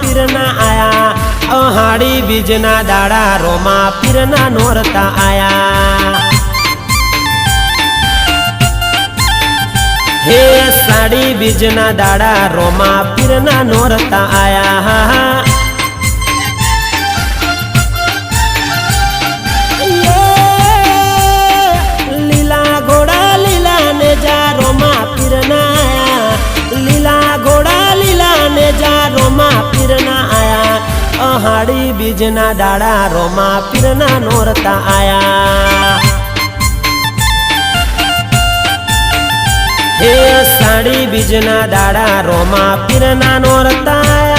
पीरना आया। अहाड़ी बीजना दाड़ा रोमा पीरना नोरता आया। हे साड़ी बीजना दाड़ा रोमा पीरना नोरता आया। लीला घोड़ा लीला ने जा रोमा पीरना आया। लीला घोड़ा लीला ने जा रोमा पीरना आया। अहाड़ी बीजना दाड़ा रोमा पीरना नोरता आया। हे साड़ी बीजना दाड़ा रोमा पीरना नोरता आया।